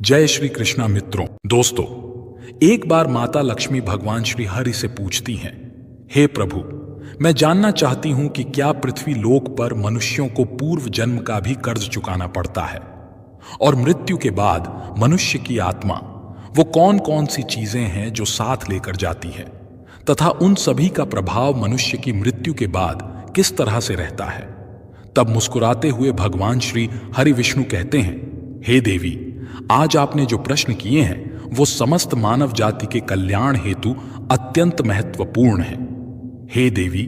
जय श्री कृष्णा मित्रों। दोस्तों, एक बार माता लक्ष्मी भगवान श्री हरि से पूछती हैं, हे प्रभु, मैं जानना चाहती हूं कि क्या पृथ्वी लोक पर मनुष्यों को पूर्व जन्म का भी कर्ज चुकाना पड़ता है और मृत्यु के बाद मनुष्य की आत्मा वो कौन कौन सी चीजें हैं जो साथ लेकर जाती है तथा उन सभी का प्रभाव मनुष्य की मृत्यु के बाद किस तरह से रहता है। तब मुस्कुराते हुए भगवान श्री हरि विष्णु कहते हैं, हे देवी, आज आपने जो प्रश्न किए हैं वो समस्त मानव जाति के कल्याण हेतु अत्यंत महत्वपूर्ण है। हे देवी,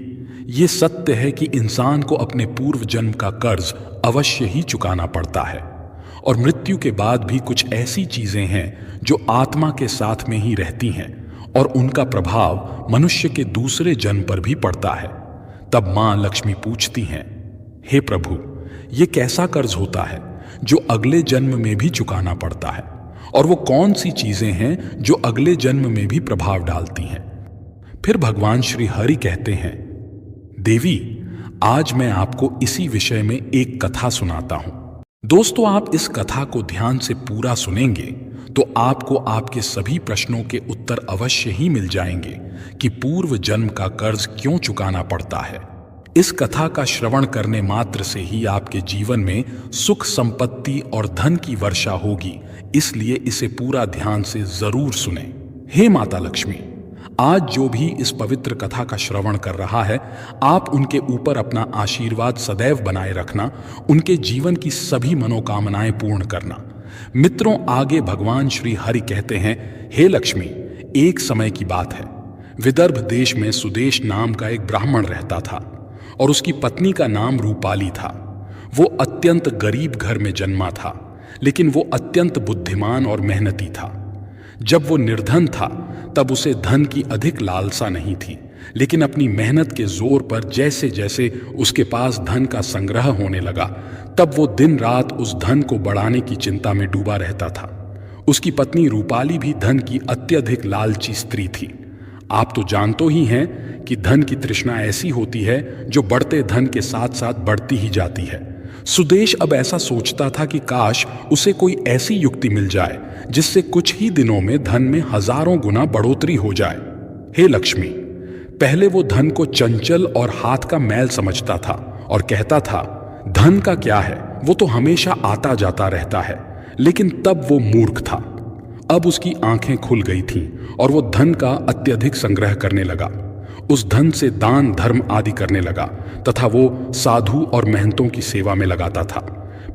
ये सत्य है कि इंसान को अपने पूर्व जन्म का कर्ज अवश्य ही चुकाना पड़ता है और मृत्यु के बाद भी कुछ ऐसी चीजें हैं जो आत्मा के साथ में ही रहती हैं और उनका प्रभाव मनुष्य के दूसरे जन्म पर भी पड़ता है। तब मां लक्ष्मी पूछती हैं, हे प्रभु, ये कैसा कर्ज होता है जो अगले जन्म में भी चुकाना पड़ता है और वो कौन सी चीजें हैं जो अगले जन्म में भी प्रभाव डालती हैं। फिर भगवान श्री हरि कहते हैं, देवी, आज मैं आपको इसी विषय में एक कथा सुनाता हूं। दोस्तों, आप इस कथा को ध्यान से पूरा सुनेंगे तो आपको आपके सभी प्रश्नों के उत्तर अवश्य ही मिल जाएंगे कि पूर्व जन्म का कर्ज क्यों चुकाना पड़ता है। इस कथा का श्रवण करने मात्र से ही आपके जीवन में सुख, संपत्ति और धन की वर्षा होगी, इसलिए इसे पूरा ध्यान से जरूर सुने। हे माता लक्ष्मी, आज जो भी इस पवित्र कथा का श्रवण कर रहा है, आप उनके ऊपर अपना आशीर्वाद सदैव बनाए रखना, उनके जीवन की सभी मनोकामनाएं पूर्ण करना। मित्रों, आगे भगवान श्री हरि कहते हैं, हे लक्ष्मी, एक समय की बात है, विदर्भ देश में सुदेश नाम का एक ब्राह्मण रहता था और उसकी पत्नी का नाम रूपाली था। वो अत्यंत गरीब घर में जन्मा था, लेकिन वो अत्यंत बुद्धिमान और मेहनती था। जब वो निर्धन था तब उसे धन की अधिक लालसा नहीं थी, लेकिन अपनी मेहनत के जोर पर जैसे जैसे उसके पास धन का संग्रह होने लगा, तब वो दिन रात उस धन को बढ़ाने की चिंता में डूबा रहता था। उसकी पत्नी रूपाली भी धन की अत्यधिक लालची स्त्री थी। आप तो जानते ही हैं कि धन की तृष्णा ऐसी होती है जो बढ़ते धन के साथ साथ बढ़ती ही जाती है। सुदेश अब ऐसा सोचता था कि काश उसे कोई ऐसी युक्ति मिल जाए जिससे कुछ ही दिनों में धन में हजारों गुना बढ़ोतरी हो जाए। हे लक्ष्मी, पहले वो धन को चंचल और हाथ का मैल समझता था और कहता था, धन का क्या है, वो तो हमेशा आता जाता रहता है। लेकिन तब वो मूर्ख था। अब उसकी आंखें खुल गई थीं और वो धन का अत्यधिक संग्रह करने लगा। उस धन से दान धर्म आदि करने लगा तथा वो साधु और महंतों की सेवा में लगाता था।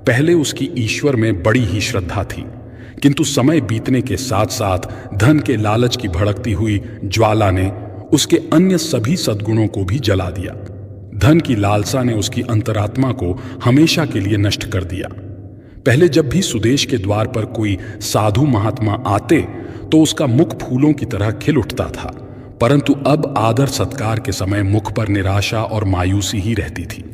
पहले उसकी ईश्वर में बड़ी ही श्रद्धा थी, किंतु समय बीतने के साथ साथ धन के लालच की भड़कती हुई ज्वाला ने उसके अन्य सभी सद्गुणों को भी जला दिया। धन की लालसा ने उसकी अंतरात्मा को हमेशा के लिए नष्ट कर दिया। पहले जब भी सुदेश के द्वार पर कोई साधु महात्मा आते तो उसका मुख फूलों की तरह खिल उठता था, परंतु अब आदर सत्कार के समय मुख पर निराशा और मायूसी ही रहती थी।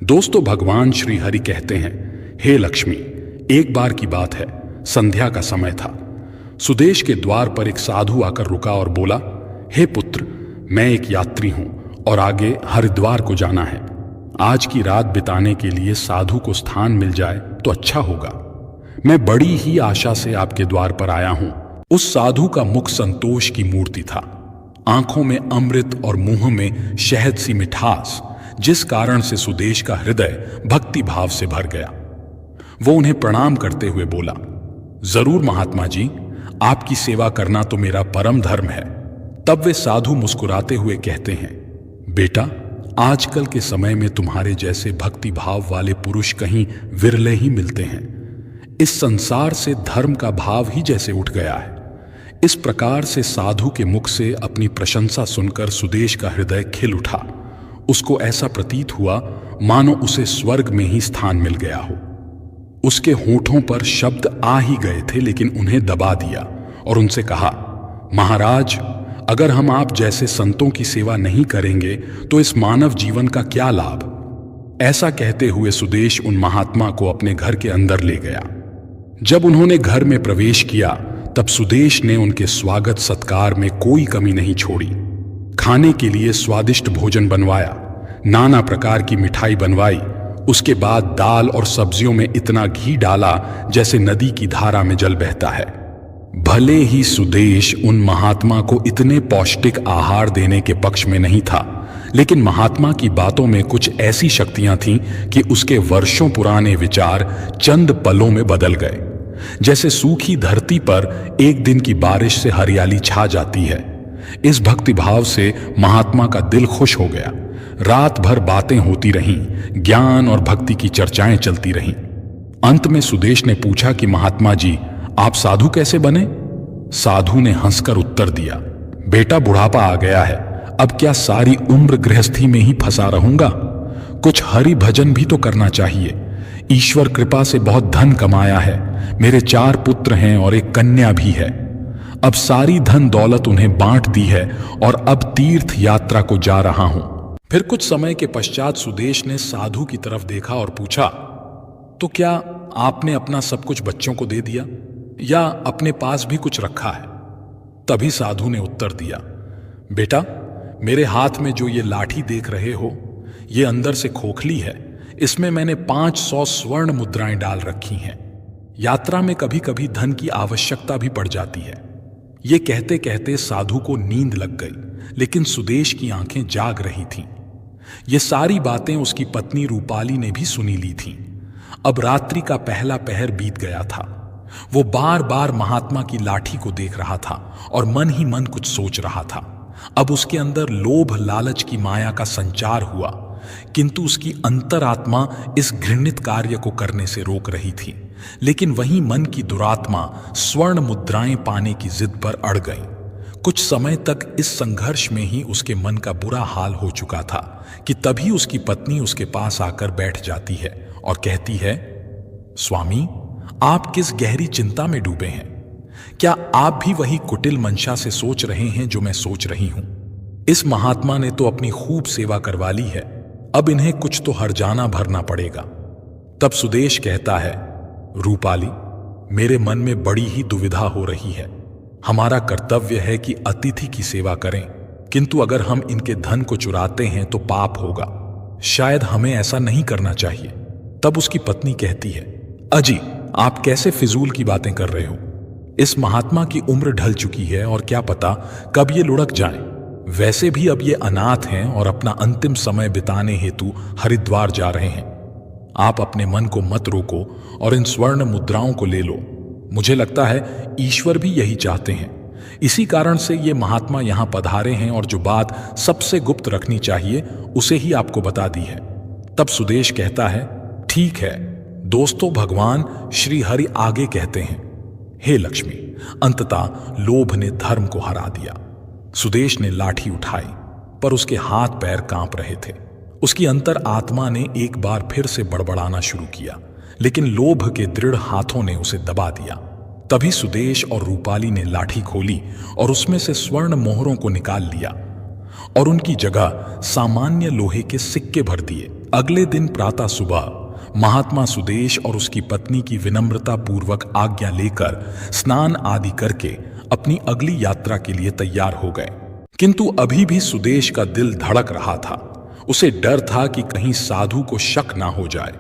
दोस्तों, भगवान श्री हरि कहते हैं, हे लक्ष्मी, एक बार की बात है, संध्या का समय था। सुदेश के द्वार पर एक साधु आकर रुका और बोला, हे पुत्र, मैं एक यात्री हूं और आगे हरिद्वार को जाना है। आज की रात बिताने के लिए साधु को स्थान मिल जाए तो अच्छा होगा। मैं बड़ी ही आशा से आपके द्वार पर आया हूं। उस साधु का मुख संतोष की मूर्ति था, आंखों में अमृत और मुंह में शहद सी मिठास, जिस कारण से सुदेश का हृदय भक्ति भाव से भर गया। वो उन्हें प्रणाम करते हुए बोला, जरूर महात्मा जी, आपकी सेवा करना तो मेरा परम धर्म है। तब वे साधु मुस्कुराते हुए कहते हैं, बेटा, आजकल के समय में तुम्हारे जैसे भक्ति भाव वाले पुरुष कहीं विरले ही मिलते हैं। इस संसार से धर्म का भाव ही जैसे उठ गया है। इस प्रकार से साधु के मुख से अपनी प्रशंसा सुनकर सुदेश का हृदय खिल उठा। उसको ऐसा प्रतीत हुआ मानो उसे स्वर्ग में ही स्थान मिल गया हो। उसके होठों पर शब्द आ ही गए थे, लेकिन उन्हें दबा दिया और उनसे कहा, महाराज, अगर हम आप जैसे संतों की सेवा नहीं करेंगे तो इस मानव जीवन का क्या लाभ। ऐसा कहते हुए सुदेश उन महात्मा को अपने घर के अंदर ले गया। जब उन्होंने घर में प्रवेश किया तब सुदेश ने उनके स्वागत सत्कार में कोई कमी नहीं छोड़ी। खाने के लिए स्वादिष्ट भोजन बनवाया, नाना प्रकार की मिठाई बनवाई उसके बाद दाल और सब्जियों में इतना घी डाला जैसे नदी की धारा में जल बहता है। भले ही सुदेश उन महात्मा को इतने पौष्टिक आहार देने के पक्ष में नहीं था, लेकिन महात्मा की बातों में कुछ ऐसी शक्तियां थीं कि उसके वर्षों पुराने विचार चंद पलों में बदल गए। जैसे सूखी धरती पर एक दिन की बारिश से हरियाली छा जाती है। इस भक्तिभाव से महात्मा का दिल खुश हो गया। रात भर बातें होती रहीं, ज्ञान और भक्ति की चर्चाएं चलती रहीं। अंत में सुदेश ने पूछा कि महात्मा जी, आप साधु कैसे बने? साधु ने हंसकर उत्तर दिया, बेटा बुढ़ापा आ गया है, अब क्या सारी उम्र गृहस्थी में ही फंसा रहूंगा? कुछ हरि भजन भी तो करना चाहिए। ईश्वर कृपा से बहुत धन कमाया है, मेरे 4 पुत्र हैं और एक कन्या भी है। अब सारी धन दौलत उन्हें बांट दी है और अब तीर्थ यात्रा को जा रहा हूं। फिर कुछ समय के पश्चात सुदेश ने साधु की तरफ देखा और पूछा, तो क्या आपने अपना सब कुछ बच्चों को दे दिया या अपने पास भी कुछ रखा है? तभी साधु ने उत्तर दिया, बेटा मेरे हाथ में जो ये लाठी देख रहे हो, ये अंदर से खोखली है। इसमें मैंने 500 स्वर्ण मुद्राएं डाल रखी हैं। यात्रा में कभी कभी धन की आवश्यकता भी पड़ जाती है। ये कहते कहते साधु को नींद लग गई, लेकिन सुदेश की आंखें जाग रही थीं। ये सारी बातें उसकी पत्नी रूपाली ने भी सुनी ली थीं। अब रात्रि का पहला पहर बीत गया था। वो बार बार महात्मा की लाठी को देख रहा था और मन ही मन कुछ सोच रहा था। अब उसके अंदर लोभ लालच की माया का संचार हुआ, किंतु उसकी अंतरात्मा इस घृणित कार्य को करने से रोक रही थी। लेकिन वहीं मन की दुरात्मा स्वर्ण मुद्राएं पाने की जिद पर अड़ गई। कुछ समय तक इस संघर्ष में ही उसके मन का बुरा हाल हो चुका था कि तभी उसकी पत्नी उसके पास आकर बैठ जाती है और कहती है, स्वामी आप किस गहरी चिंता में डूबे हैं? क्या आप भी वही कुटिल मंशा से सोच रहे हैं जो मैं सोच रही हूं? इस महात्मा ने तो अपनी खूब सेवा करवा ली है, अब इन्हें कुछ तो हर्जाना भरना पड़ेगा। तब सुदेश कहता है, रूपाली मेरे मन में बड़ी ही दुविधा हो रही है। हमारा कर्तव्य है कि अतिथि की सेवा करें, किंतु अगर हम इनके धन को चुराते हैं तो पाप होगा। शायद हमें ऐसा नहीं करना चाहिए। तब उसकी पत्नी कहती है, अजी आप कैसे फिजूल की बातें कर रहे हो? इस महात्मा की उम्र ढल चुकी है और क्या पता कब ये लुढ़क जाएं। वैसे भी अब ये अनाथ हैं और अपना अंतिम समय बिताने हेतु हरिद्वार जा रहे हैं। आप अपने मन को मत रोको और इन स्वर्ण मुद्राओं को ले लो। मुझे लगता है ईश्वर भी यही चाहते हैं। इसी कारण से ये महात्मा यहां पधारे हैं और जो बात सबसे गुप्त रखनी चाहिए उसे ही आपको बता दी है। तब सुदेश कहता है, ठीक है दोस्तों, भगवान श्री हरि आगे कहते हैं, हे लक्ष्मी। अंततः लोभ ने धर्म को हरा दिया। सुदेश ने लाठी उठाई, पर उसके हाथ पैर कांप रहे थे। उसकी अंतर आत्मा ने एक बार फिर से बड़बड़ाना शुरू किया, लेकिन लोभ के दृढ़ हाथों ने उसे दबा दिया। तभी सुदेश और रूपाली ने लाठी खोली और उसमें से स्वर्ण मोहरों को निकाल लिया और उनकी जगह सामान्य लोहे के सिक्के भर दिए। अगले दिन प्रातः सुबह महात्मा सुदेश और उसकी पत्नी की विनम्रता पूर्वक आज्ञा लेकर स्नान आदि करके अपनी अगली यात्रा के लिए तैयार हो गए। किंतु अभी भी सुदेश का दिल धड़क रहा था। उसे डर था कि कहीं साधु को शक ना हो जाए।